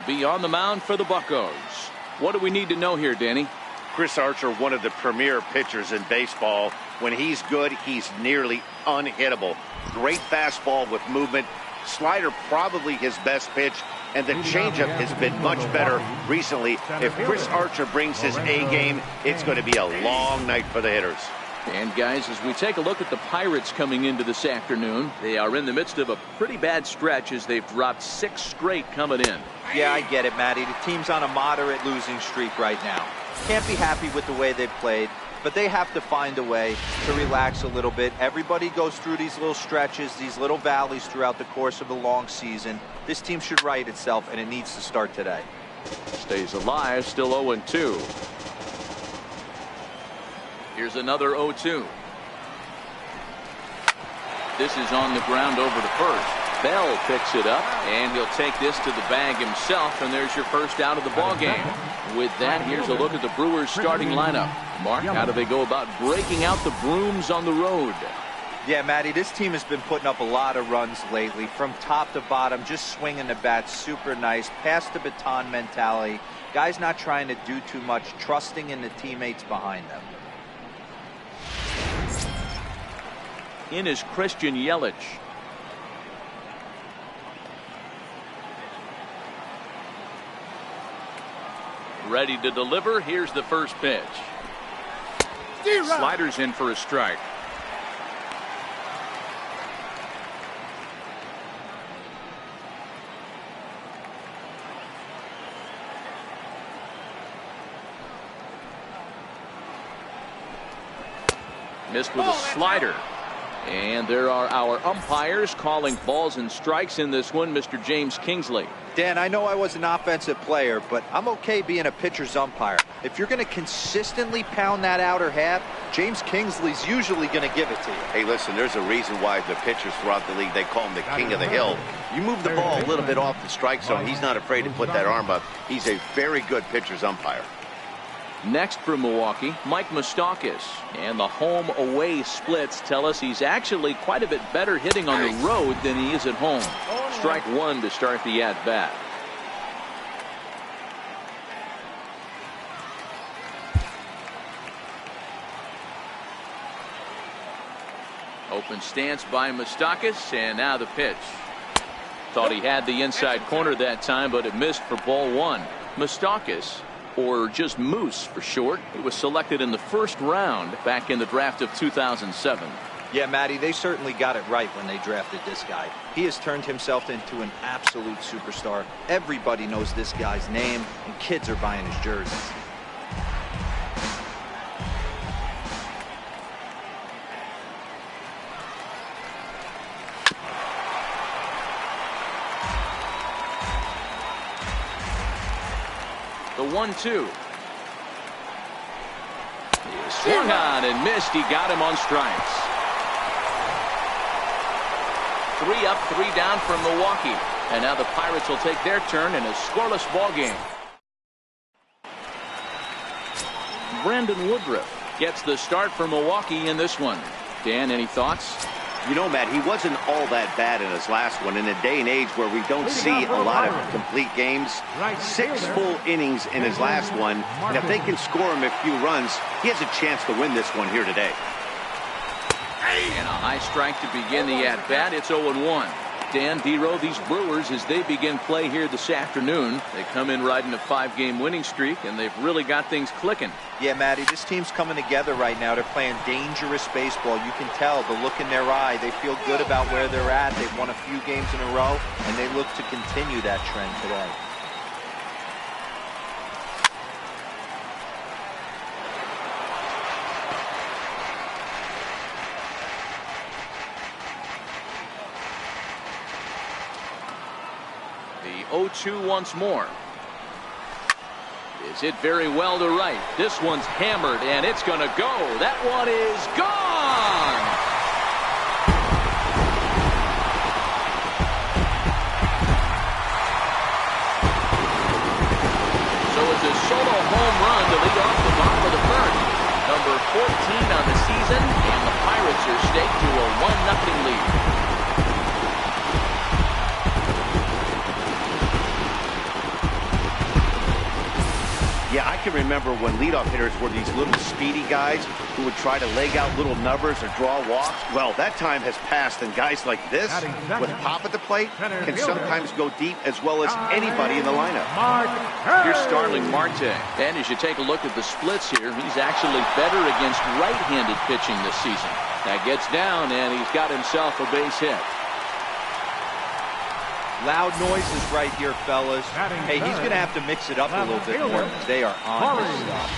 be on the mound for the Buccos. What do we need to know here, Danny? Chris Archer, one of the premier pitchers in baseball. When he's good, he's nearly unhittable. Great fastball with movement. Slider probably his best pitch, and the changeup has been much better recently. If Chris Archer brings his A game, it's going to be a long night for the hitters. And guys, as we take a look at the Pirates coming into this afternoon, they are in the midst of a pretty bad stretch as they've dropped 6 straight coming in. Yeah, I get it, Matty. The team's on a moderate losing streak right now. Can't be happy with the way they've played, but they have to find a way to relax a little bit. Everybody goes through these little stretches, these little valleys throughout the course of a long season. This team should right itself, and it needs to start today. Stays alive, still 0-2. Here's another 0-2. This is on the ground over to first. Bell picks it up, and he'll take this to the bag himself, and there's your first out of the ball game. With that, here's a look at the Brewers' starting lineup. Mark, how do they go about breaking out the brooms on the road? Yeah, Matty, this team has been putting up a lot of runs lately. From top to bottom, just swinging the bat super nice. Pass the baton mentality. Guys not trying to do too much, trusting in the teammates behind them. In is Christian Yelich. Ready to deliver. Here's the first pitch. Slider's in for a strike. Missed with a slider. And there are our umpires calling balls and strikes in this one, Mr. James Kingsley. Dan, I know I was an offensive player, but I'm okay being a pitcher's umpire. If you're going to consistently pound that outer half, James Kingsley's usually going to give it to you. Hey, listen, there's a reason why the pitchers throughout the league, they call him the king of the hill. You move the ball a little bit off the strike zone, he's not afraid to put that arm up. He's a very good pitcher's umpire. Next for Milwaukee, Mike Moustakas. And the home-away splits tell us he's actually quite a bit better hitting on the road than he is at home. Strike one to start the at-bat. Open stance by Moustakas, and now the pitch. Thought he had the inside corner that time, but it missed for ball one. Moustakas, or just Moose for short, he was selected in the first round back in the draft of 2007. Yeah, Matty, they certainly got it right when they drafted this guy. He has turned himself into an absolute superstar. Everybody knows this guy's name, and kids are buying his jerseys. The 1-2. Swung on and missed. He got him on strikes. 3 up, 3 down for Milwaukee. And now the Pirates will take their turn in a scoreless ball game. Brandon Woodruff gets the start for Milwaukee in this one. Dan, any thoughts? You know, Matt, he wasn't all that bad in his last one. In a day and age where we don't see a lot of complete games, 6 full innings in his last one. And if they can score him a few runs, he has a chance to win this one here today. And a high strike to begin the at-bat. It's 0-1. Dan, D-Row, these Brewers, as they begin play here this afternoon, they come in riding a 5-game winning streak, and they've really got things clicking. Yeah, Matty, this team's coming together right now. They're playing dangerous baseball. You can tell the look in their eye. They feel good about where they're at. They've won a few games in a row, and they look to continue that trend today. The 0-2 once more. Is it very well to right? This one's hammered, and it's going to go. That one is gone. So it's a solo home run to lead off the bottom of the first. Number 14 on the season, and the Pirates are staked to a 1-0 lead. Yeah, I can remember when leadoff hitters were these little speedy guys who would try to leg out little numbers or draw walks. Well, that time has passed, and guys like this, with pop at the plate, can sometimes go deep as well as anybody in the lineup. Here's Starling Marte. And as you take a look at the splits here, he's actually better against right-handed pitching this season. That gets down, and he's got himself a base hit. Loud noises right here, fellas. Hey, he's going to have to mix it up a little bit more. They are on this stuff.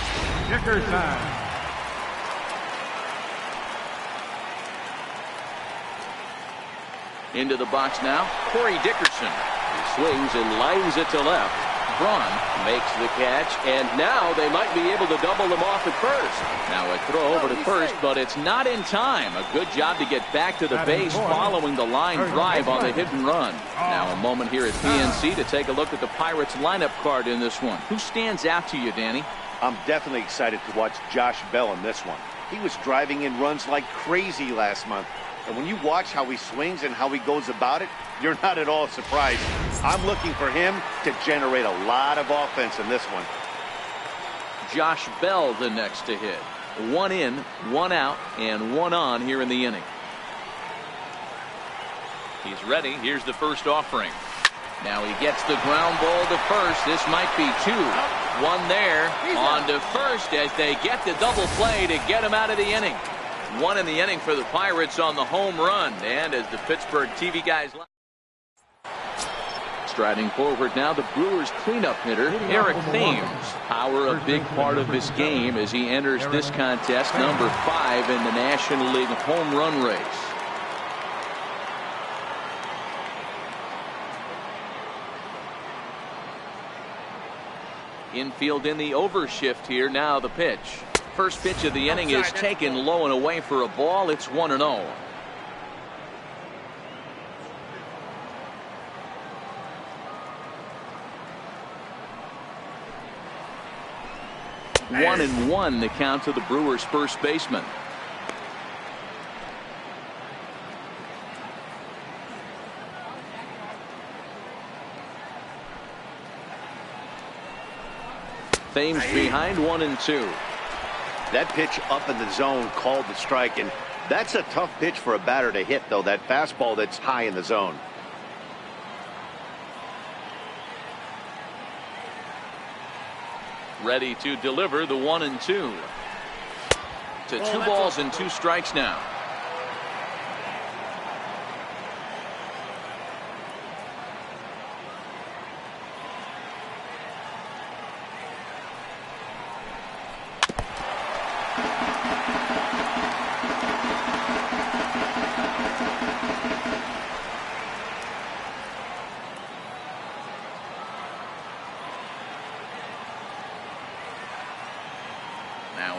Into the box now, Corey Dickerson. He swings and lines it to left. Braun makes the catch, and now they might be able to double them off at first. Now a throw over to first, but it's not in time. A good job to get back to the base following the line drive on the hit and run. Now a moment here at PNC to take a look at the Pirates lineup card in this one. Who stands out to you, Danny? I'm definitely excited to watch Josh Bell in this one. He was driving in runs like crazy last month. And when you watch how he swings and how he goes about it, you're not at all surprised. I'm looking for him to generate a lot of offense in this one. Josh Bell the next to hit. 1 in, 1 out, and 1 on here in the inning. He's ready. Here's the first offering. Now he gets the ground ball to first. This might be 2. 1 there. On to first as they get the double play to get him out of the inning. 1 in the inning for the Pirates on the home run. And as the Pittsburgh TV guys... Striding forward now, the Brewers cleanup hitter, Eric Thames. Power a big part of his game as he enters this contest, number 5 in the National League home run race. Infield in the overshift here. Now the pitch. First pitch of the inning is taken low and away for a ball. It's 1-0. One and 1 the count to the Brewers first baseman. Thames behind 1-2. That pitch up in the zone called the strike, and that's a tough pitch for a batter to hit, though, that fastball that's high in the zone. Ready to deliver the 1-2. To 2 balls and 2 strikes now.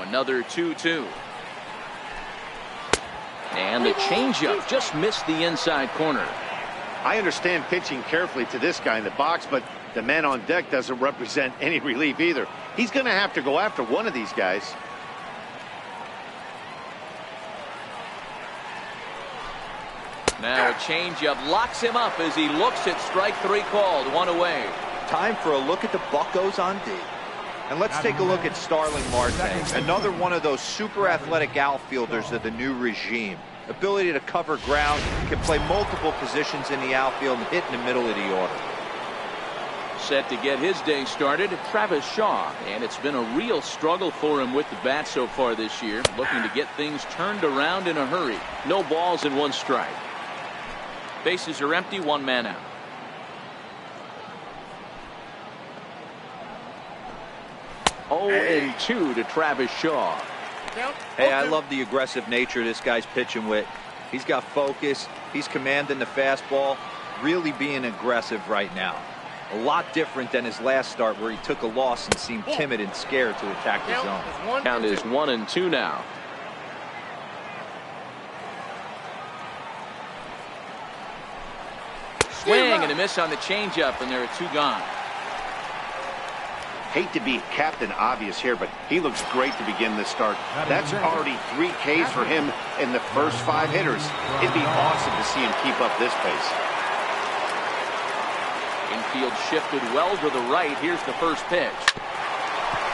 Another 2-2. And the changeup just missed the inside corner. I understand pitching carefully to this guy in the box, but the man on deck doesn't represent any relief either. He's going to have to go after one of these guys. Now a changeup locks him up as he looks at strike 3 called. 1 away. Time for a look at the Buccos on D. And let's take a look at Starling Marte, another one of those super athletic outfielders of the new regime. Ability to cover ground, can play multiple positions in the outfield and hit in the middle of the order. Set to get his day started, Travis Shaw, and it's been a real struggle for him with the bat so far this year, looking to get things turned around in a hurry. No balls and 1 strike. Bases are empty, 1 man out. And 2 to Travis Shaw. Hey, I love the aggressive nature this guy's pitching with. He's got focus. He's commanding the fastball. Really being aggressive right now. A lot different than his last start where he took a loss and seemed timid and scared to attack the zone. Count is 1-2 now. Swing and a miss on the changeup, and there are 2 gone. Hate to be Captain Obvious here, but he looks great to begin this start. That's already 3 Ks for him in the first 5 hitters. It'd be awesome to see him keep up this pace. Infield shifted well to the right. Here's the first pitch.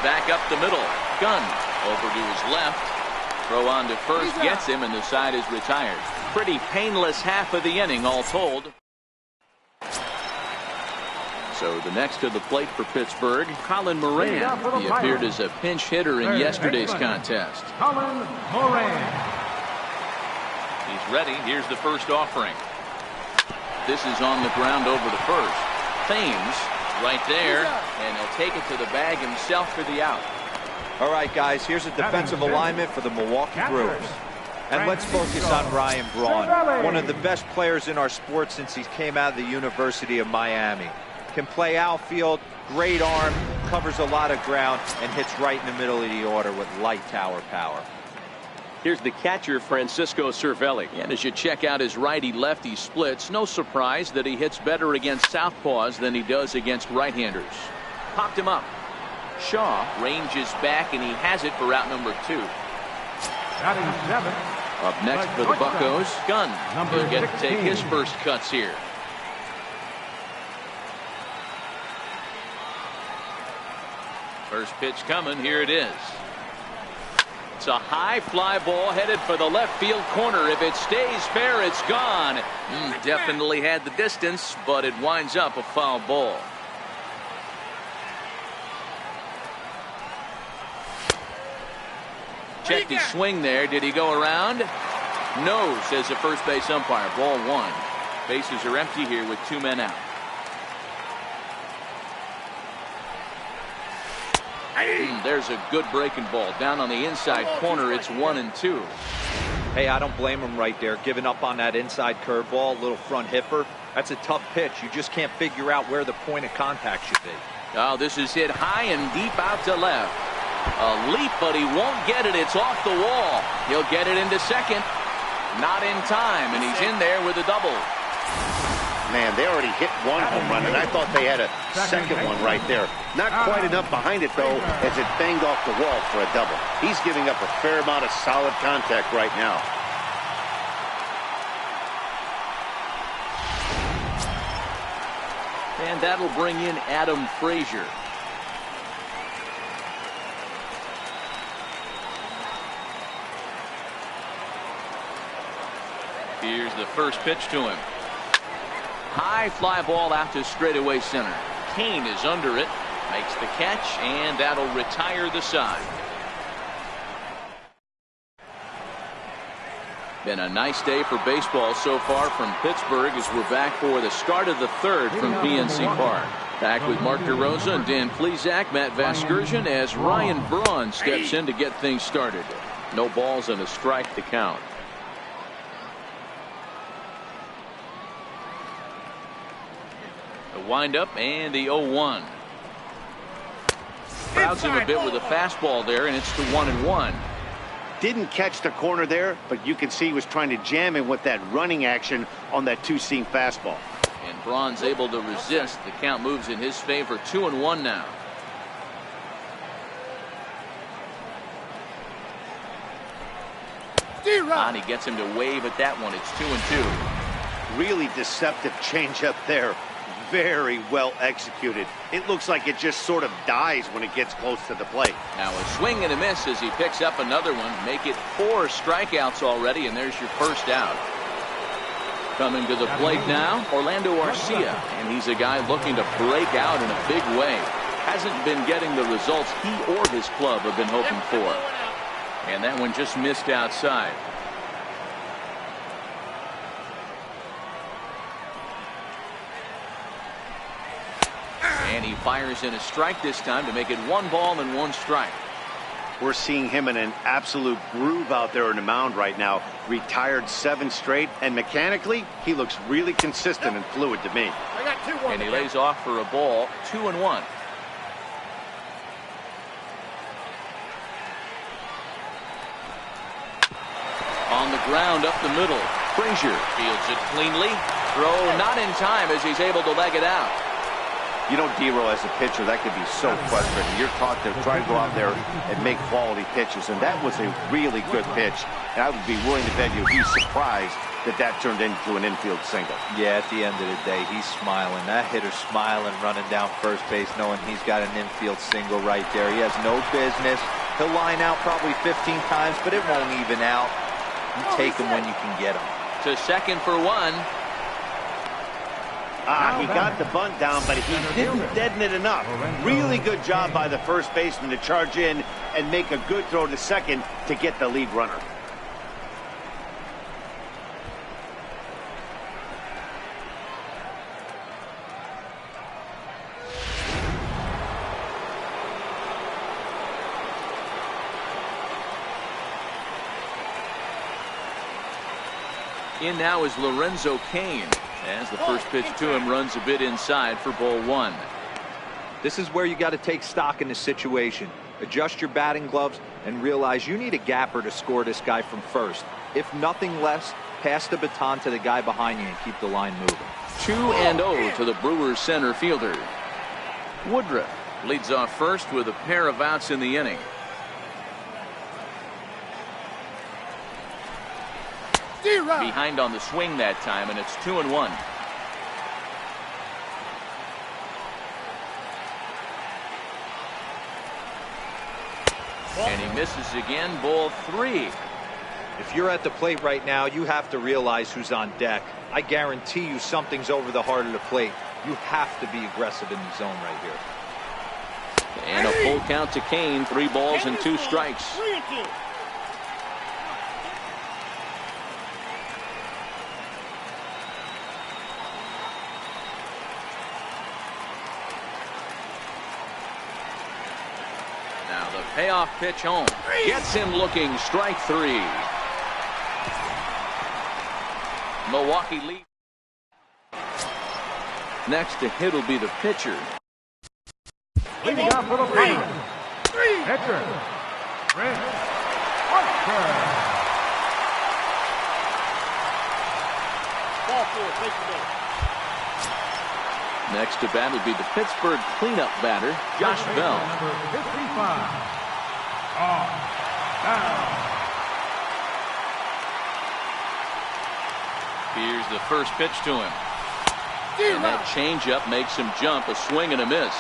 Back up the middle. Gunn over to his left. Throw on to first gets him, and the side is retired. Pretty painless half of the inning, all told. So the next to the plate for Pittsburgh, Colin Moran. He appeared as a pinch hitter in yesterday's contest. Colin Moran. He's ready. Here's the first offering. This is on the ground over to first. Thames right there, and he'll take it to the bag himself for the out. All right, guys, here's a defensive alignment for the Milwaukee Brewers. And let's focus on Ryan Braun, one of the best players in our sport since he came out of the University of Miami. Can play outfield, great arm, covers a lot of ground, and hits right in the middle of the order with light tower power. Here's the catcher, Francisco Cervelli. And as you check out his righty-lefty splits, no surprise that he hits better against southpaws than he does against right-handers. Popped him up. Shaw ranges back, and he has it for out number 2. Batting 7. Up next for the Buccos, Gunn. He'll get to take his first cuts here. First pitch coming. Here it is. It's a high fly ball headed for the left field corner. If it stays fair, it's gone. Definitely had the distance, but it winds up a foul ball. Checked his swing there. Did he go around? No, says the first base umpire. Ball 1. Bases are empty here with 2 men out. There's a good breaking ball down on the inside corner. It's 1-2. Hey, I don't blame him right there, giving up on that inside curveball, little front hipper. That's a tough pitch. You just can't figure out where the point of contact should be. Oh, this is hit high and deep out to left. A leap, but he won't get it. It's off the wall. He'll get it into second. Not in time, and he's in there with a double. Man, they already hit 1 home run, and I thought they had a second one right there. Not quite enough behind it, though, as it banged off the wall for a double. He's giving up a fair amount of solid contact right now. And that'll bring in Adam Frazier. Here's the first pitch to him. High fly ball out to straightaway center. Kane is under it, makes the catch, and that'll retire the side. Been a nice day for baseball so far from Pittsburgh as we're back for the start of the third from PNC Park. Back with Mark DeRosa and Dan Plesac, Matt Vasgersian as Ryan Braun steps in to get things started. No balls and a strike to count. Wind up and the 0-1. Crowds him a bit with a fastball there, and it's the 1-1. Didn't catch the corner there, but you can see he was trying to jam him with that running action on that 2-seam fastball. And Braun's able to resist. The count moves in his favor. 2-1 now. And he gets him to wave at that one. It's 2-2. Really deceptive changeup there. Very well executed. It looks like it just sort of dies when it gets close to the plate. Now a swing and a miss as he picks up another one. Make it 4 strikeouts already, and there's your first out. Coming to the plate now, Orlando Arcia, and he's a guy looking to break out in a big way. Hasn't been getting the results he or his club have been hoping for. And that one just missed outside. And he fires in a strike this time to make it 1 ball and 1 strike. We're seeing him in an absolute groove out there on the mound right now. Retired 7 straight, and mechanically, he looks really consistent and fluid to me. And he lays off for a ball. 2-1. On the ground up the middle. Frazier fields it cleanly. Throw not in time as he's able to leg it out. You know, D-Row, as a pitcher, that could be so frustrating. You're taught to try to go out there and make quality pitches, and that was a really good pitch. And I would be willing to bet you he's surprised that turned into an infield single. Yeah, at the end of the day, he's smiling. That hitter's smiling, running down first base, knowing he's got an infield single right there. He has no business. He'll line out probably 15 times, but it won't even out. You take him when you can get him. To second for one. He got the bunt down, but he didn't deaden it enough. Really good job by the first baseman to charge in and make a good throw to second to get the lead runner. In now is Lorenzo Cain, as the first pitch to him runs a bit inside for ball one. This is where you got to take stock in the situation. Adjust your batting gloves and realize you need a gapper to score this guy from first. If nothing less, pass the baton to the guy behind you and keep the line moving. 2-0 to the Brewers center fielder. Woodruff leads off first with a pair of outs in the inning. Behind on the swing that time, and it's 2-1. And he misses again, ball 3. If you're at the plate right now, you have to realize who's on deck. I guarantee you something's over the heart of the plate. You have to be aggressive in the zone right here. And a full count to Cain, 3 balls and 2 strikes. Payoff pitch home. Gets him looking. Strike 3. Milwaukee lead. Next to hit will be the pitcher. Leading off for the Pirates, pitcher, Chris Archer. Ball 4, take the ball. Next to bat will be the Pittsburgh cleanup batter, Josh Bell. Number 55. Down. Here's the first pitch to him. And that changeup makes him jump, a swing and a miss.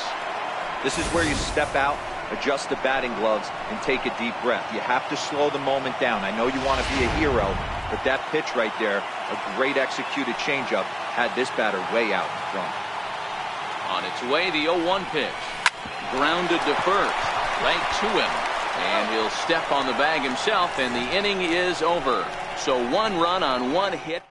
This is where you step out, adjust the batting gloves, and take a deep breath. You have to slow the moment down. I know you want to be a hero, but that pitch right there, a great executed changeup, had this batter way out in front. On its way, the 0-1 pitch. Grounded to first. Right to him. And he'll step on the bag himself, and the inning is over. So 1 run on 1 hit.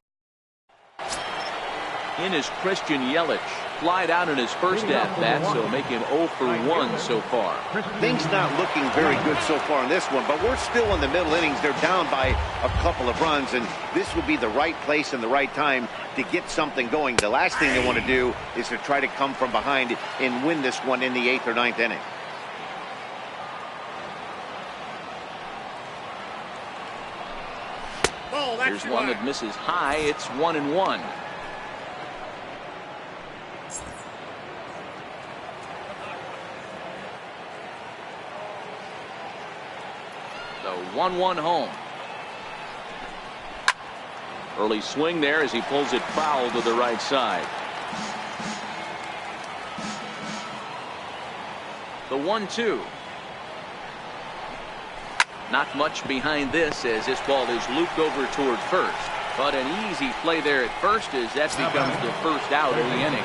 In is Christian Yelich. Flied out in his first at-bat, so making 0 for 1 so far. Things not looking very good so far in this one, but we're still in the middle innings. They're down by a couple of runs, and this would be the right place and the right time to get something going. The last thing they want to do is to try to come from behind and win this one in the 8th or 9th inning. Here's one that misses high. It's 1-1. The 1-1 home. Early swing there as he pulls it foul to the right side. The 1-2. Not much behind this as this ball is looped over toward first. But an easy play there at first as that becomes the first out of the inning.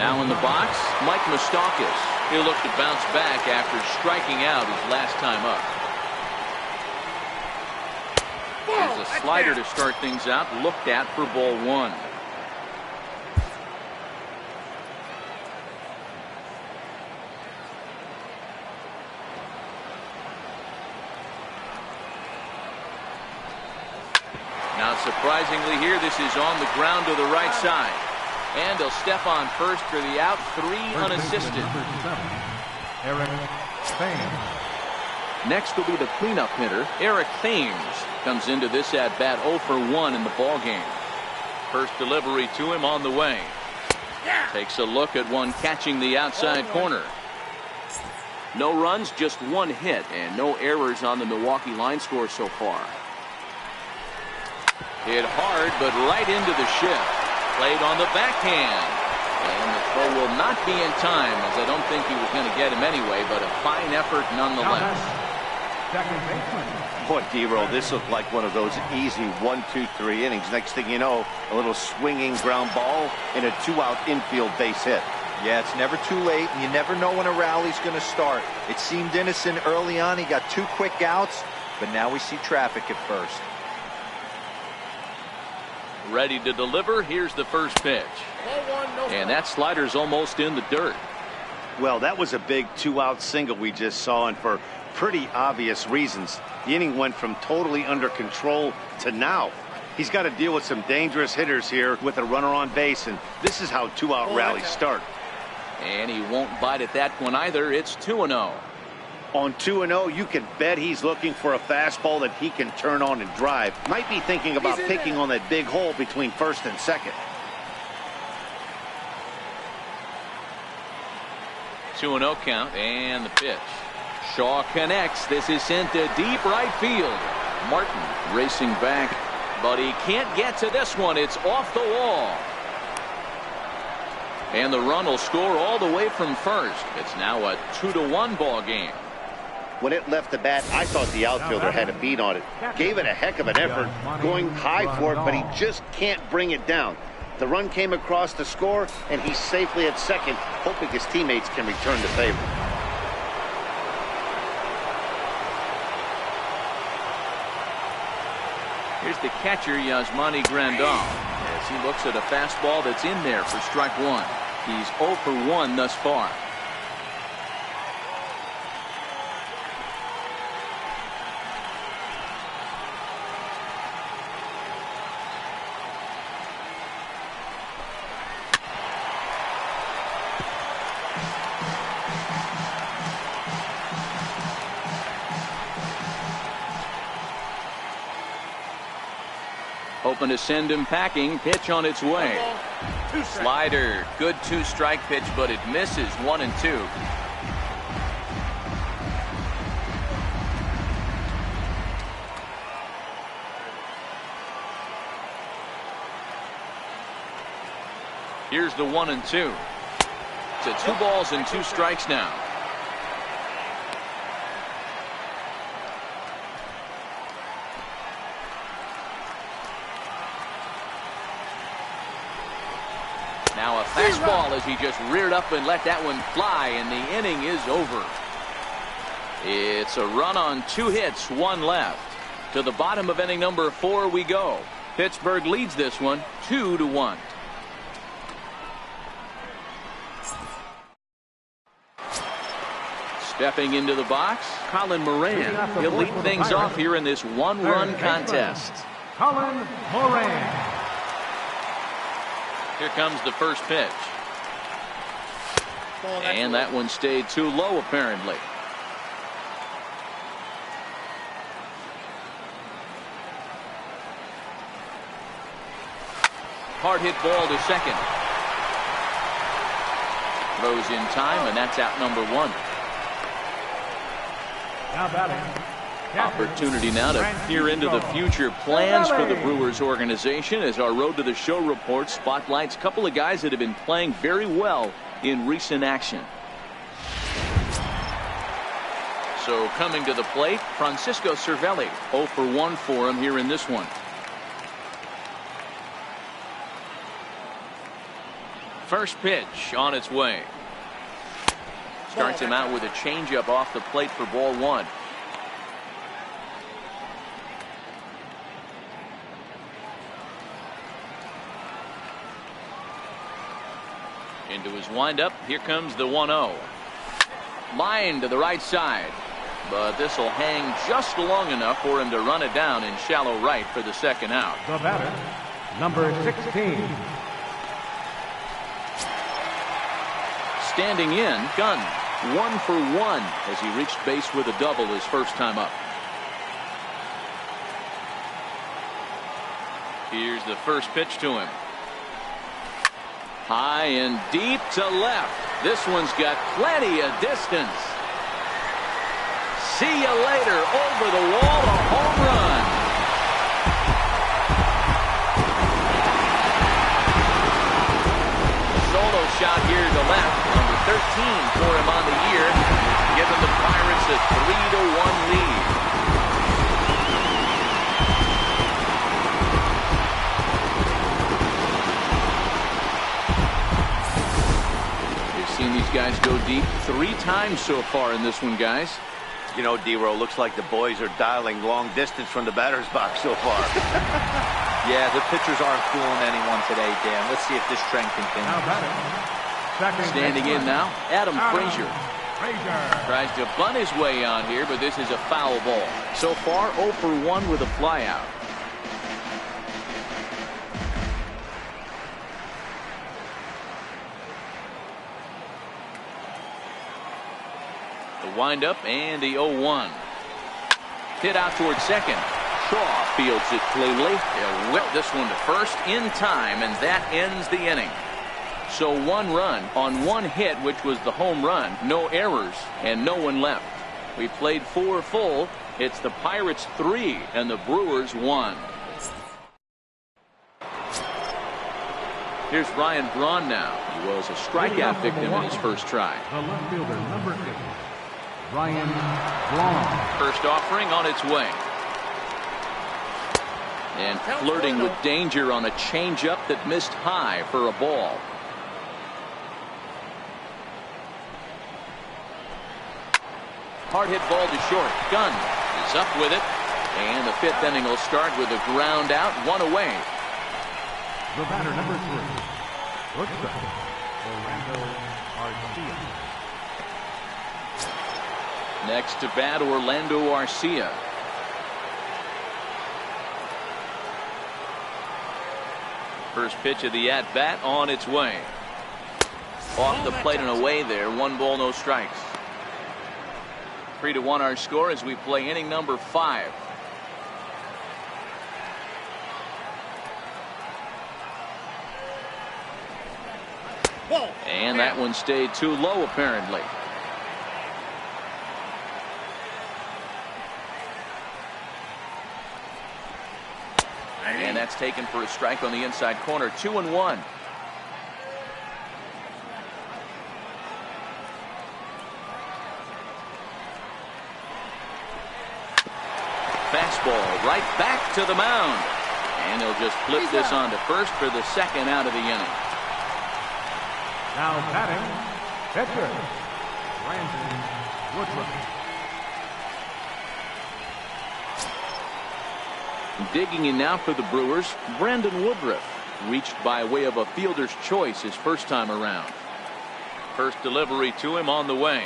Now in the box, Mike Moustakas. He'll look to bounce back after striking out his last time up. There's a slider to start things out, looked at for ball 1. Now surprisingly here, this is on the ground to the right side. And he'll step on first for the out, 3 unassisted. Eric Thames. Next will be the cleanup hitter, Eric Thames. Comes into this at bat 0 for 1 in the ball game. First delivery to him on the way. Takes a look at one catching the outside corner. No runs, just 1 hit, and no errors on the Milwaukee line score so far. Hit hard, but right into the shift. Played on the backhand. And the throw will not be in time, as I don't think he was going to get him anyway, but a fine effort nonetheless. Second baseman. Boy, D-Roll, this looked like one of those easy 1, 2, 3 innings. Next thing you know, a little swinging ground ball and a 2-out infield base hit. Yeah, it's never too late, and you never know when a rally's going to start. It seemed innocent early on. He got 2 quick outs, but now we see traffic at first. Ready to deliver. Here's the first pitch. And that slider's almost in the dirt. Well, that was a big 2-out single we just saw, and for pretty obvious reasons. The inning went from totally under control to now. He's got to deal with some dangerous hitters here with a runner on base, and this is how 2-out rallies start. And he won't bite at that one either. It's 2-0. On 2-0, you can bet he's looking for a fastball that he can turn on and drive. Might be thinking about picking on that big hole between first and second. 2-0 count, and the pitch. Shaw connects. This is sent to deep right field. Martin racing back, but he can't get to this one. It's off the wall. And the run will score all the way from first. It's now a 2-1 ball game. When it left the bat, I thought the outfielder had a beat on it. Gave it a heck of an effort, going high for it, but he just can't bring it down. The run came across to score, and he's safely at second, hoping his teammates can return the favor. Here's the catcher, Yasmani Grandal, as he looks at a fastball that's in there for strike one. He's 0 for 1 thus far. Hoping to send him packing. Pitch on its way. Slider. Good 2-strike pitch, but it misses 1 and 2. Here's the 1 and 2. It's a 2 balls and 2 strikes now. Now a fastball as he just reared up and let that one fly, and the inning is over. It's a run on 2 hits, 1 left. To the bottom of inning number 4 we go. Pittsburgh leads this one 2-1. Stepping into the box, Colin Moran. He'll lead things off here in this 1-run contest. Colin Moran. Here comes the first pitch. And that one stayed too low, apparently. Hard hit ball to second. Throws in time, and that's out number 1. Now batting. Opportunity now to peer into the future plans for the Brewers organization as our Road to the Show report spotlights a couple of guys that have been playing very well in recent action. So coming to the plate, Francisco Cervelli. 0 for 1 for him here in this one. First pitch on its way. Starts him out with a changeup off the plate for ball 1. Into his windup. Here comes the 1-0. Line to the right side. But this will hang just long enough for him to run it down in shallow right for the second out. The batter, number 16. Standing in, Gunn. 1 for 1 as he reached base with a double his first time up. Here's the first pitch to him. High and deep to left. This one's got plenty of distance. See you later. Over the wall, a home run. shot here to left. Number 13 for him on the year, giving the Pirates a 3-1 lead. You've seen these guys go deep 3 times so far in this one, guys. You know, D-Row, looks like the boys are dialing long distance from the batter's box so far. Yeah, the pitchers aren't fooling anyone today, Dan. Let's see if this trend continues. Now batting. Standing in now, Adam Frazier. Tries to bunt his way on here, but this is a foul ball. So far, 0 for 1 with a flyout. The windup and the 0-1. Hit out towards second. Shaw fields it cleanly. He'll whip this one to first in time, and that ends the inning. So 1 run on 1 hit, which was the home run. No errors and no one left. We played 4 full. It's the Pirates 3 and the Brewers 1. Here's Ryan Braun now. He was a strikeout victim in his first try. The left fielder, number 8, Ryan Braun. First offering on its way. And flirting with danger on a changeup that missed high for a ball. Hard hit ball to short. Gunn is up with it. And the 5th inning will start with a ground out, 1 away. The batter, number 3, shortstop, Orlando Arcia. Next to bat, Orlando Arcia. First pitch of the at-bat on its way. Off the plate and away there. 1 ball, no strikes. 3-1 our score as we play inning number 5. And that one stayed too low, apparently. And that's taken for a strike on the inside corner. 2-1. Fastball right back to the mound. And he'll just flip this on to first for the 2nd out of the inning. Now batting, pitcher, Brandon Woodruff. Digging in now for the Brewers, Brandon Woodruff. Reached by way of a fielder's choice his first time around. First delivery to him on the way.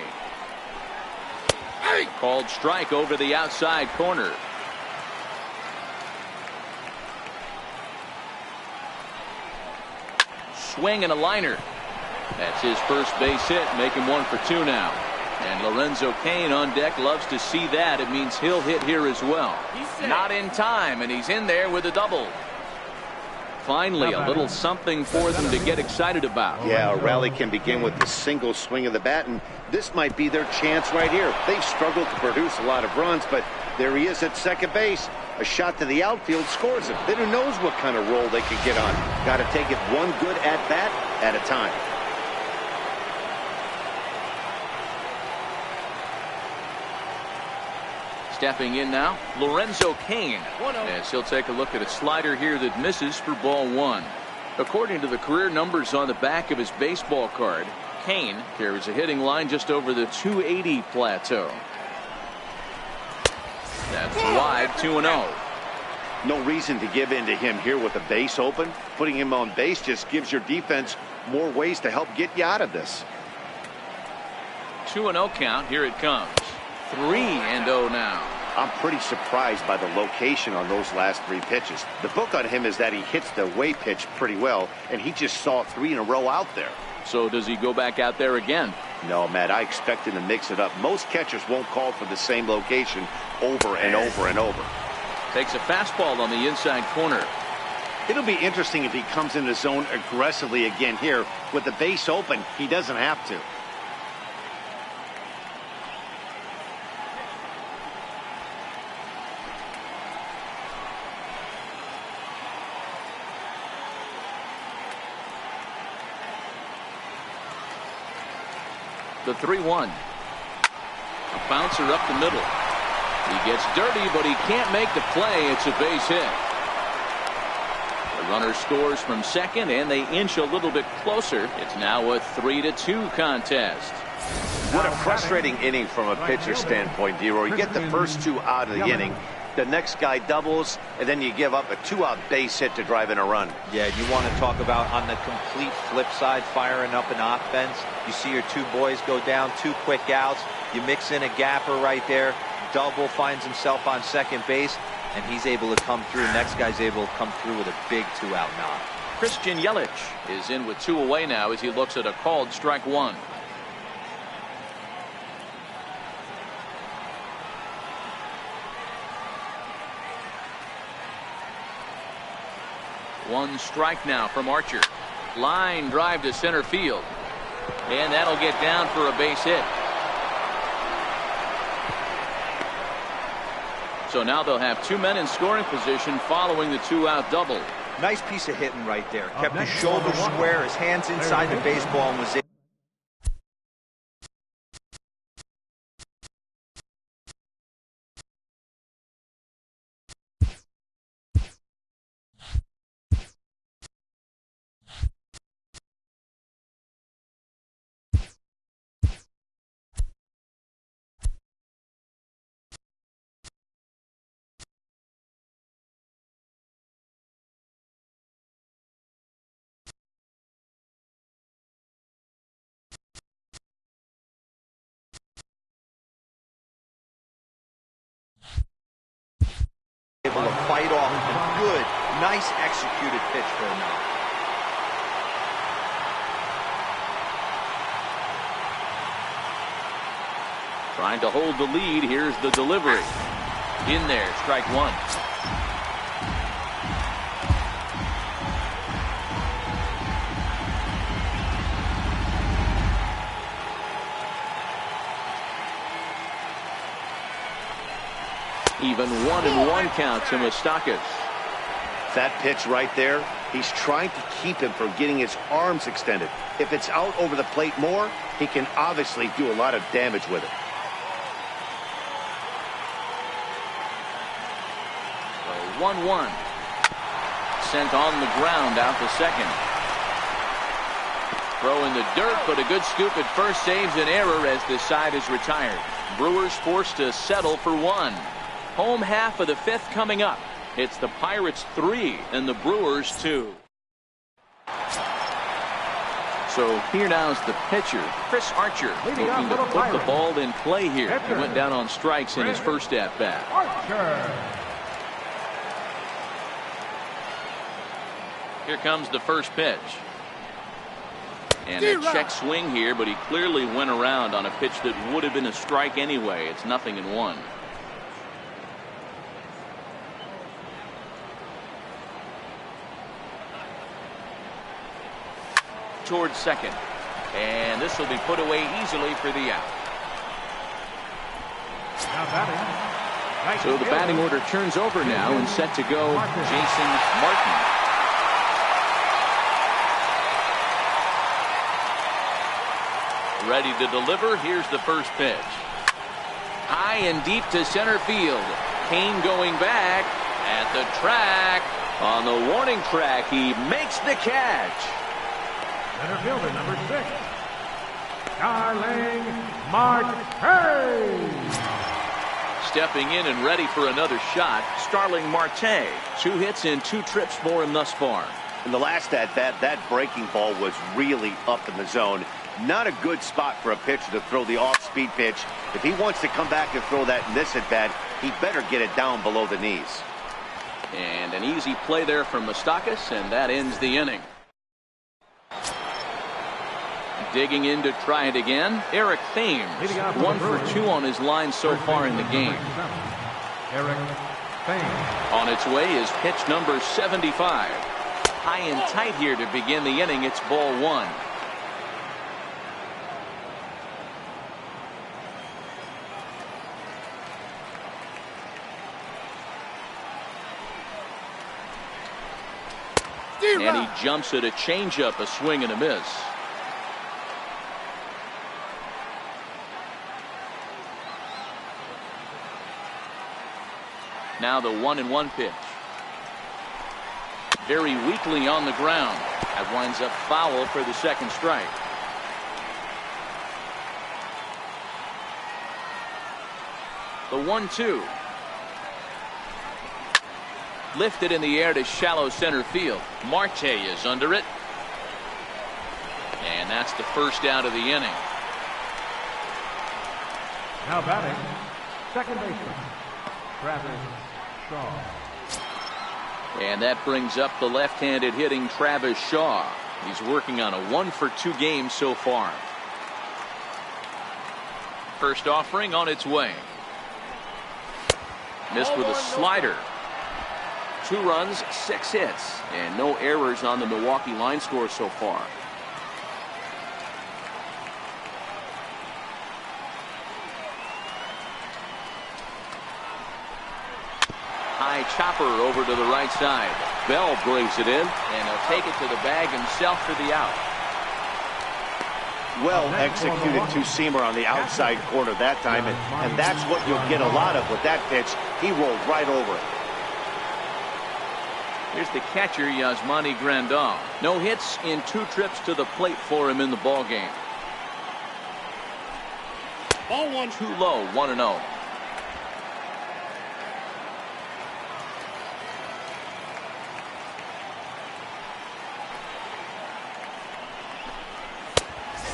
Called strike over the outside corner. Swing and a liner. That's his first base hit, making 1 for 2 now. And Lorenzo Cain on deck loves to see that. It means he'll hit here as well. Not in time, and he's in there with a double. Finally, a little something for them to get excited about. Yeah, a rally can begin with a single swing of the bat, and this might be their chance right here. They've struggled to produce a lot of runs, but there he is at second base. A shot to the outfield scores him. Then who knows what kind of roll they could get on. Got to take it one good at-bat at a time. Stepping in now, Lorenzo Cain, as he'll take a look at a slider here that misses for ball 1. According to the career numbers on the back of his baseball card, Cain carries a hitting line just over the 280 plateau. That's wide, 2-0. No reason to give in to him here with the base open. Putting him on base just gives your defense more ways to help get you out of this. 2-0 count. Here it comes. 3-0 now. I'm pretty surprised by the location on those last 3 pitches. The book on him is that he hits the away pitch pretty well, and he just saw 3 in a row out there. So does he go back out there again? No, Matt, I expect him to mix it up. Most catchers won't call for the same location over and over and over. Takes a fastball on the inside corner. It'll be interesting if he comes in the zone aggressively again here. With the base open, he doesn't have to. the 3-1. A bouncer up the middle. He gets dirty, but he can't make the play. It's a base hit. The runner scores from second, and they inch a little bit closer. It's now a 3-2 contest. What a frustrating inning from a pitcher standpoint, D-Roy. You get the first two out of the inning. The next guy doubles, and then you give up a 2-out base hit to drive in a run. Yeah, you want to talk about on the complete flip side, firing up an offense. You see your two boys go down, 2 quick outs. You mix in a gapper right there. Double finds himself on second base, and he's able to come through. Next guy's able to come through with a big 2-out knock. Christian Yelich is in with 2 away now as he looks at a called strike 1. One strike now from Archer. Line drive to center field. And that'll get down for a base hit. So now they'll have 2 men in scoring position following the 2-out double. Nice piece of hitting right there. Kept his shoulders square, his hands inside the baseball, and was able. Able to fight off a good, nice executed pitch for a knock. Trying to hold the lead. Here's the delivery. In there, strike 1. Even 1-1 count to Moustakas. That pitch right there, he's trying to keep him from getting his arms extended. If it's out over the plate more, he can obviously do a lot of damage with it. 1-1. Sent on the ground out to second. Throw in the dirt, but a good scoop at first saves an error as the side is retired. Brewers forced to settle for 1. Home half of the 5th coming up. It's the Pirates 3 and the Brewers 2. So here now is the pitcher, Chris Archer, looking to put the ball in play here. He went down on strikes in his first at-bat. Here comes the first pitch. And a check swing here, but he clearly went around on a pitch that would have been a strike anyway. It's 0-1. Towards second, and this will be put away easily for the out. So the batting order turns over now and set to go Jason Martin. Ready to deliver. Here's the first pitch. High and deep to center field. Kane going back at the track. On the warning track, he makes the catch. Center fielder, number 6, Starling Marte. Stepping in and ready for another shot, Starling Marte. 2 hits and 2 trips for him thus far. In the last at-bat, that breaking ball was really up in the zone. Not a good spot for a pitcher to throw the off-speed pitch. If he wants to come back and throw that in this at-bat, he better get it down below the knees. And an easy play there from Moustakas, and that ends the inning. Digging in to try it again, Eric Thames. 1 for 2 on his line so far in the game. Eric Thames. On its way is pitch number 75. High and tight here to begin the inning. It's ball 1. And he jumps at a changeup, a swing and a miss. Now the 1-1 pitch. Very weakly on the ground. That winds up foul for the second strike. The 1-2. Lifted in the air to shallow center field. Marte is under it. And that's the first out of the inning. Now batting, second baseman, Travis Shaw. And that brings up the left-handed hitting Travis Shaw. He's working on a 1-for-2 game so far. First offering on its way. Missed with a slider. 2 runs, 6 hits, and no errors on the Milwaukee line score so far. High chopper over to the right side. Bell brings it in. And he'll take it to the bag himself for the out. Well executed two-seamer on the outside corner that time, and that's what you'll get a lot of with that pitch. He rolled right over it. Here's the catcher, Yasmani Grandal. No hits in 2 trips to the plate for him in the ballgame. Ball 1 too low, 1-0.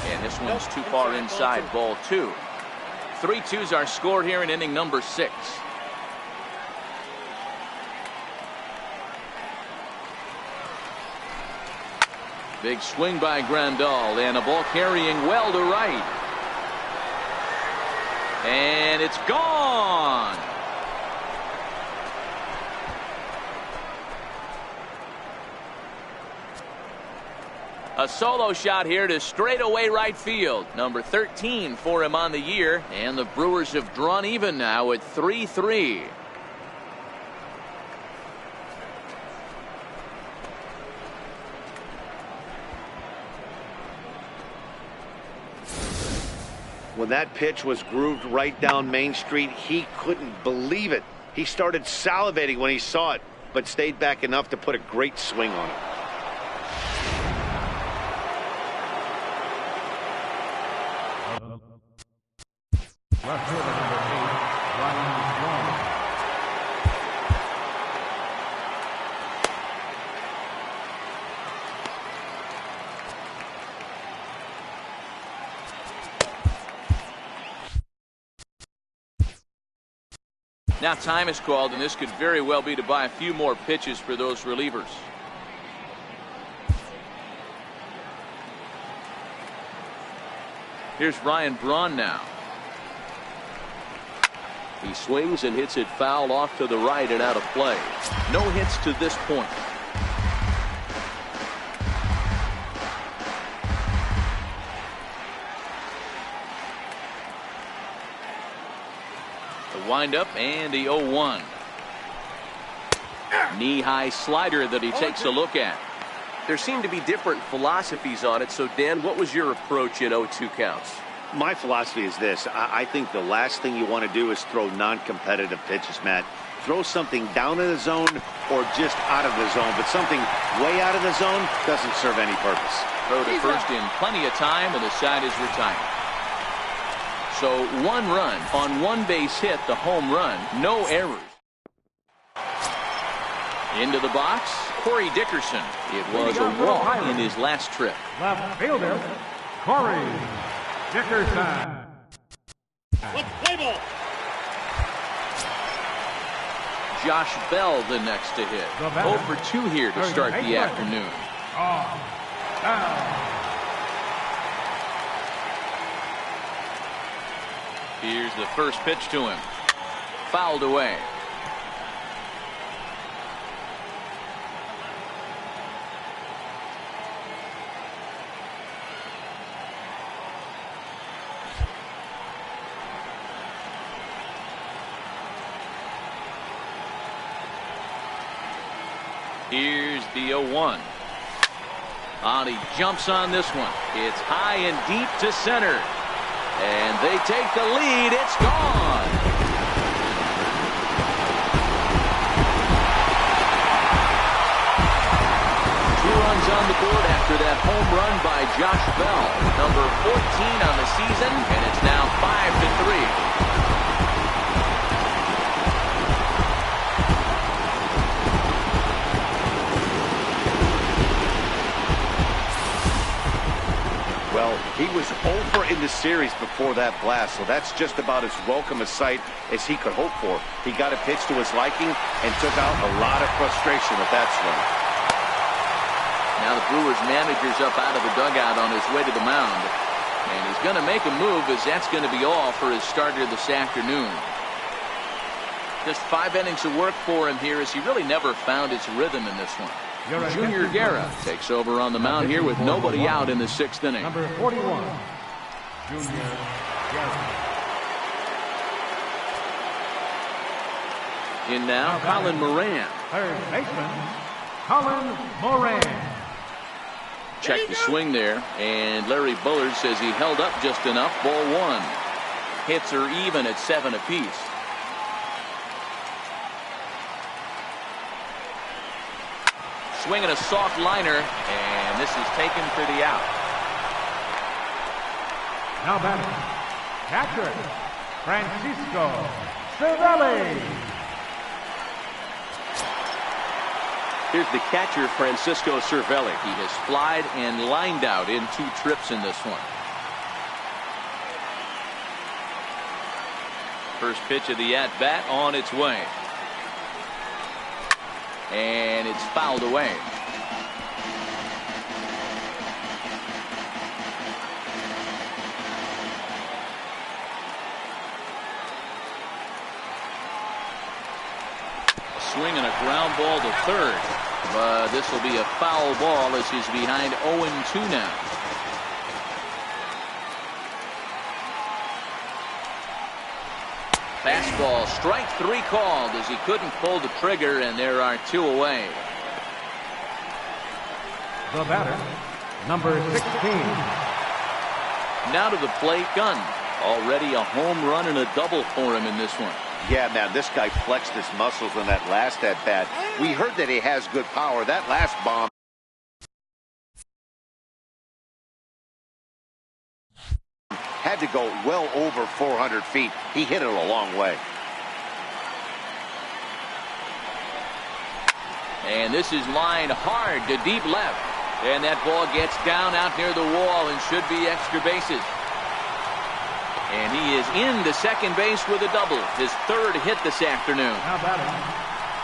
And this one's too far inside, ball 2. 3-2s are scored here in inning number 6. Big swing by Grandal, and a ball carrying well to right. And it's gone. A solo shot here to straightaway right field. Number 13 for him on the year, and the Brewers have drawn even now at 3-3. When that pitch was grooved right down Main Street, he couldn't believe it. He started salivating when he saw it, but stayed back enough to put a great swing on it. Left fielder number 8, Ryan Braun. Now time is called, and this could very well be to buy a few more pitches for those relievers. Here's Ryan Braun now. He swings and hits it foul off to the right and out of play. No hits to this point. The windup and the 0-1. Knee-high slider that he takes a look at. There seem to be different philosophies on it. So, Dan, what was your approach in 0-2 counts? My philosophy is this. I think the last thing you want to do is throw non-competitive pitches, Matt. Throw something down in the zone or just out of the zone, but something way out of the zone doesn't serve any purpose. Throw to first in plenty of time, and the side is retired. So 1 run on 1 base hit, the home run, no errors. Into the box, Corey Dickerson. It was a walk in his last trip. Left fielder, Corey Dickerson. Play ball. Josh Bell the next to hit. 0 for 2 here to start the afternoon. Here's the first pitch to him. Fouled away. Here's the 0-1. He jumps on this one. It's high and deep to center. And they take the lead. It's gone. runs on the board after that home run by Josh Bell. Number 14 on the season, and it's now 5-3. Well, he was over in the series before that blast, so that's just about as welcome a sight as he could hope for. He got a pitch to his liking and took out a lot of frustration with that swing. Now the Brewers manager's up out of the dugout on his way to the mound. And he's going to make a move, as that's going to be all for his starter this afternoon. Just 5 innings of work for him here, as he really never found his rhythm in this one. Junior Guerra takes over on the mound here with nobody out in the 6th inning. Number 41, Junior Guerra. In now, Colin Moran. Third baseman, Colin Moran. Check the swing there, and Larry Bullard says he held up just enough. Ball 1. Hits are even at 7 apiece. Swinging a soft liner, and this is taken for the out. Now batting, catcher, Francisco Cervelli. Here's the catcher, Francisco Cervelli. He has flied and lined out in 2 trips in this one. First pitch of the at-bat on its way. And it's fouled away. A swing and a ground ball to third. But this will be a foul ball as he's behind 0-2 now. Fastball, strike 3 called, as he couldn't pull the trigger, and there are 2 away. The batter, number 16. Now to the plate, Gunn. Already a home run and a double for him in this one. Yeah, man, this guy flexed his muscles on that last at-bat. We heard that he has good power. That last bomb had to go well over 400 feet. He hit it a long way. And this is lined hard to deep left. And that ball gets down out near the wall and should be extra bases. And he is into second base with a double. His 3rd hit this afternoon. Now batting,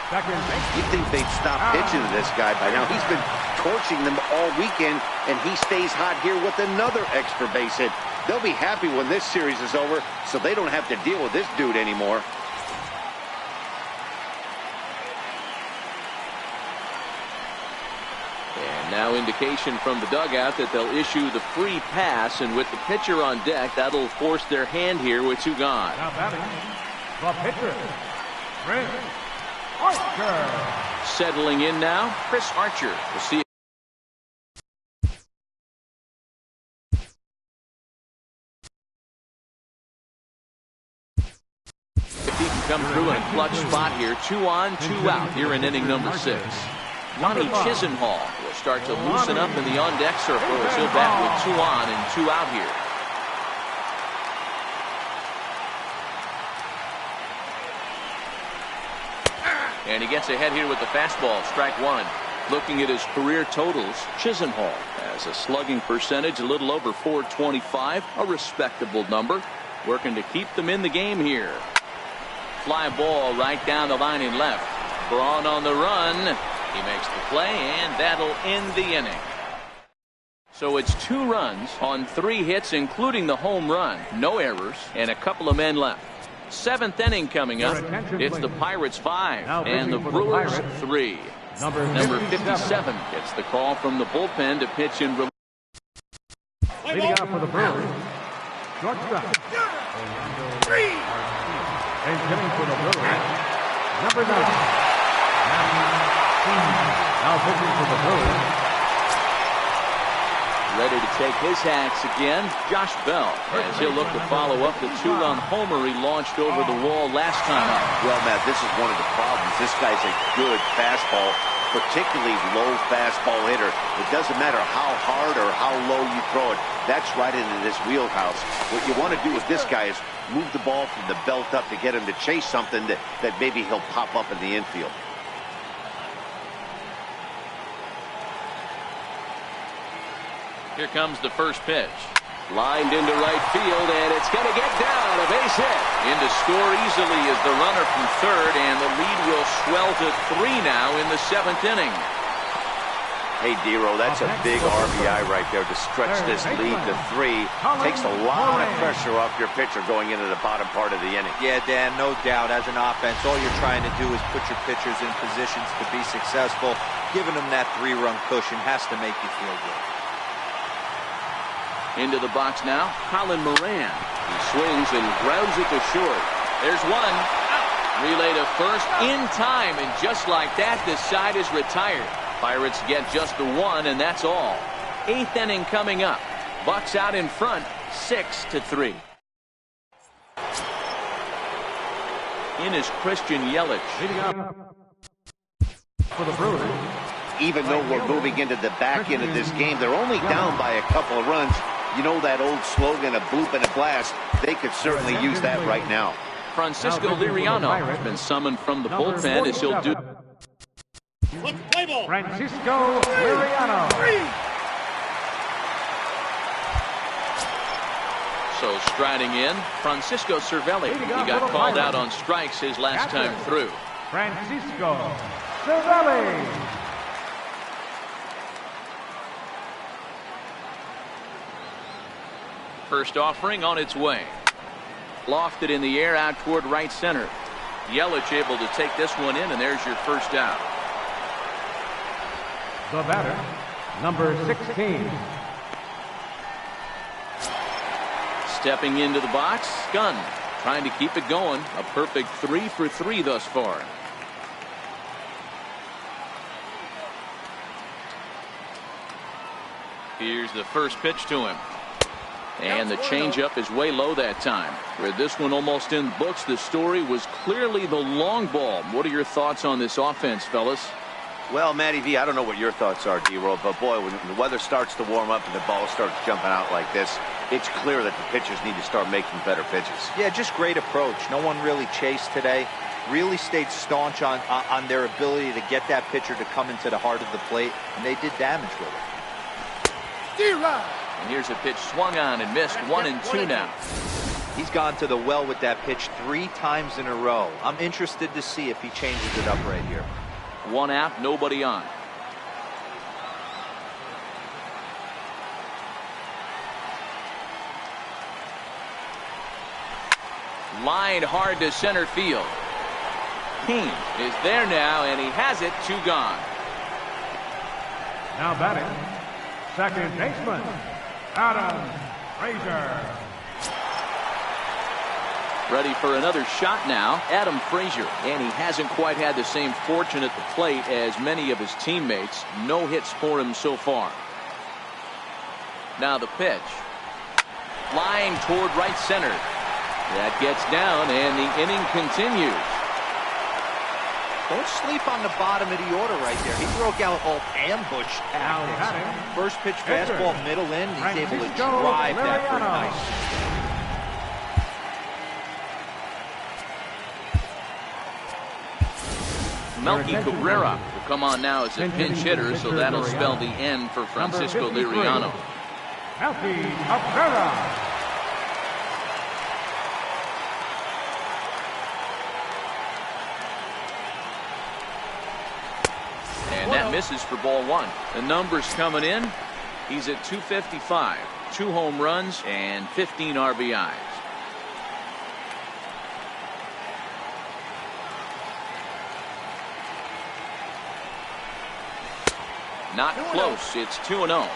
second base. You'd think they'd stop pitching to this guy by now. He's been torching them all weekend, and he stays hot here with another extra base hit. They'll be happy when this series is over, so they don't have to deal with this dude anymore. And now indication from the dugout that they'll issue the free pass, and with the pitcher on deck, that'll force their hand here with 2 gone. Now batting, the pitcher, Chris Archer. Settling in now, Chris Archer. We'll see. If he can come through in a clutch spot here. 2 on, 2 out here in inning number 6. Lonnie Chisenhall will start to loosen up in the on-deck circle as he'll bat with 2 on and 2 out here. And he gets ahead here with the fastball, strike 1. Looking at his career totals, Chisenhall has a slugging percentage a little over .425, a respectable number. Working to keep them in the game here. Fly ball right down the line in left. Braun on the run. He makes the play, and that'll end the inning. So it's 2 runs on 3 hits, including the home run. No errors, and a couple of men left. 7th inning coming up. It's the Pirates 5 and the Brewers 3. Number 57 gets the call from the bullpen to pitch in relief. Leading out for the Brewers, shortstop. And hitting for the Brewers, number 9. Now pitching for the Brewers. Ready to take his hacks again, Josh Bell, as he'll look to follow up the 2-run homer he launched over the wall last time out. Well, Matt, this is one of the problems. This guy's a good fastball particularly low fastball hitter. It doesn't matter how hard or how low you throw it. That's right into this wheelhouse. What you want to do with this guy is move the ball from the belt up to get him to chase something that maybe he'll pop up in the infield. Here comes the first pitch. Lined into right field, and it's going to get down. A base hit. In to score easily is the runner from third, and the lead will swell to 3 now in the 7th inning. Hey, Dero, that's a big RBI right there to stretch this lead to 3. Takes a lot of pressure off your pitcher going into the bottom part of the inning. Yeah, Dan, no doubt. As an offense, all you're trying to do is put your pitchers in positions to be successful. Giving them that 3-run cushion has to make you feel good. Into the box now, Colin Moran. He swings and grounds it to short. There's one. Relay to first in time, and just like that, the side is retired. Pirates get just the 1, and that's all. 8th inning coming up. Bucks out in front, 6-3. In is Christian Yelich. For the Brewers. Even though we're moving into the back end of this game, they're only down by a couple of runs. You know that old slogan, a bloop and a blast? They could certainly use that right now. Francisco Liriano has been summoned from the bullpen as he'll do. Play ball. Francisco Liriano. So striding in, Francisco Cervelli. He got called out on strikes his last time through. Francisco Cervelli. First offering on its way. Lofted in the air out toward right center. Yelich able to take this one in, and there's your first out. The batter, number 16. Stepping into the box, Gunn trying to keep it going. A perfect 3 for 3 thus far. Here's the first pitch to him. And the changeup is way low that time. With this one almost in the books, the story was clearly the long ball. What are your thoughts on this offense, fellas? Well, Matty V, I don't know what your thoughts are, D-Roll, but boy, when the weather starts to warm up and the ball starts jumping out like this, it's clear that the pitchers need to start making better pitches. Yeah, just great approach. No one really chased today. Really stayed staunch on their ability to get that pitcher to come into the heart of the plate, and they did damage with it. And here's a pitch swung on and missed. 1-2 now. He's gone to the well with that pitch 3 times in a row. I'm interested to see if he changes it up right here. 1 out, nobody on. Lined hard to center field. King is there now, and he has it. 2 gone. Now batting, second baseman, Adam Frazier. Ready for another shot now, Adam Frazier. And he hasn't quite had the same fortune at the plate as many of his teammates. No hits for him so far. Now the pitch. Flying toward right center. That gets down, and the inning continues. Don't sleep on the bottom of the order right there. He broke out all ambush tactics. First pitch fastball, middle in. He's able to drive that for a nice. Melky Cabrera will come on now as a pinch hitter, so that'll spell the end for Francisco Liriano. Melky Cabrera. And that misses for ball 1. The numbers coming in. He's at 255, 2 home runs, and 15 RBIs. Not close. It's 2-0.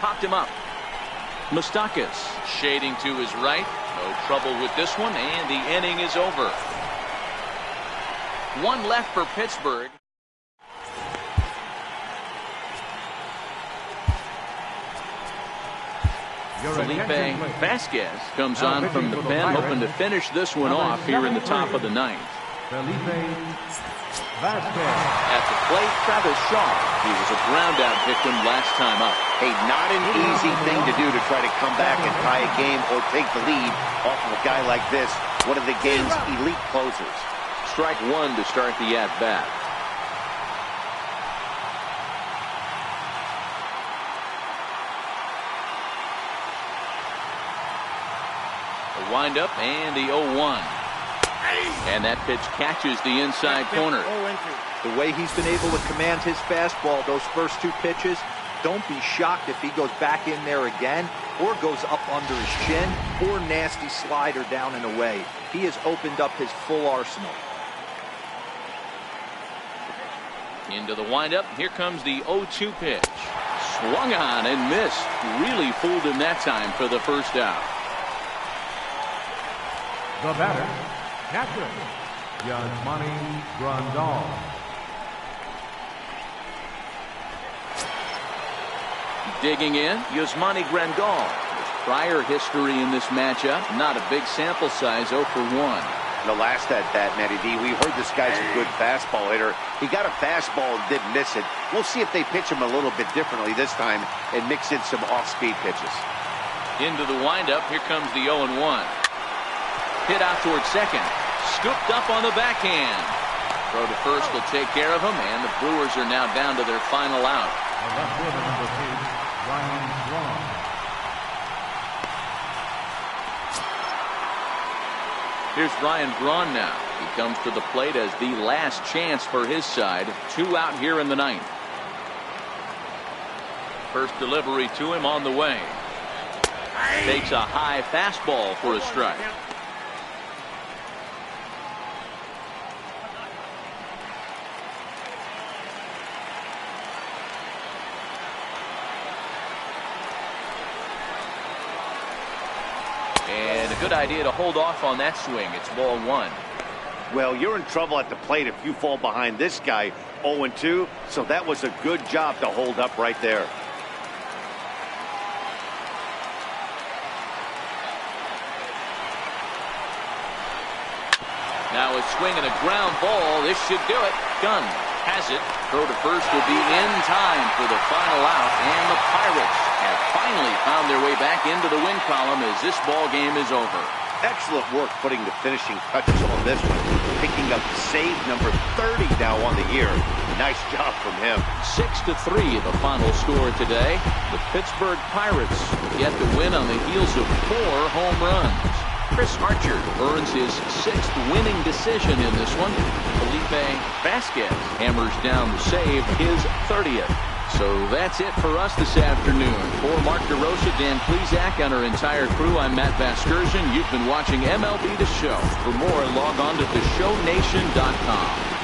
Popped him up. Moustakas shading to his right. No trouble with this one, and the inning is over. One left for Pittsburgh. Felipe Vasquez comes on from the pen, hoping to finish this one off here in the top of the ninth. At the plate, Travis Shaw. He was a ground-out victim last time up. Hey, not an easy thing to do to try to come back and tie a game or take the lead off of a guy like this, one of the game's elite closers. Strike one to start the at-bat. The windup and the 0-1. And that pitch catches the inside corner. The way he's been able to command his fastball those first two pitches, don't be shocked if he goes back in there again or goes up under his chin or nasty slider down and away. He has opened up his full arsenal. Into the windup. Here comes the 0-2 pitch. Swung on and missed. Really fooled him that time for the first out. The batter, catcher, Yasmani Grandal. Digging in, Yasmani Grandal. Prior history in this matchup, not a big sample size, 0 for 1. The last at-bat, Matty D, we heard this guy's a good fastball hitter. He got a fastball and didn't miss it. We'll see if they pitch him a little bit differently this time and mix in some off-speed pitches. Into the windup, here comes the 0-1. Hit out towards second. Scooped up on the backhand. Throw to first will take care of him, and the Brewers are now down to their final out. The left fielder, number 8, Ryan Braun. Here's Ryan Braun now. He comes to the plate as the last chance for his side. 2 out here in the ninth. First delivery to him on the way. Takes a high fastball for a strike. And a good idea to hold off on that swing. It's ball 1. Well, you're in trouble at the plate if you fall behind this guy 0-2, so that was a good job to hold up right there. Now a swing and a ground ball. This should do it. Gunn has it. Throw to first will be in time for the final out, and the Pirates have finally found their way back into the win column as this ball game is over. Excellent work putting the finishing touches on this one. Picking up save number 30 now on the year. Nice job from him. 6-3 the final score today. The Pittsburgh Pirates get the win on the heels of 4 home runs. Chris Archer earns his 6th winning decision in this one. Felipe Vasquez hammers down the save, his 30th. So that's it for us this afternoon. For Mark DeRosa, Dan Plesac, and our entire crew, I'm Matt Vasgersian. You've been watching MLB The Show. For more, log on to theshowNation.com.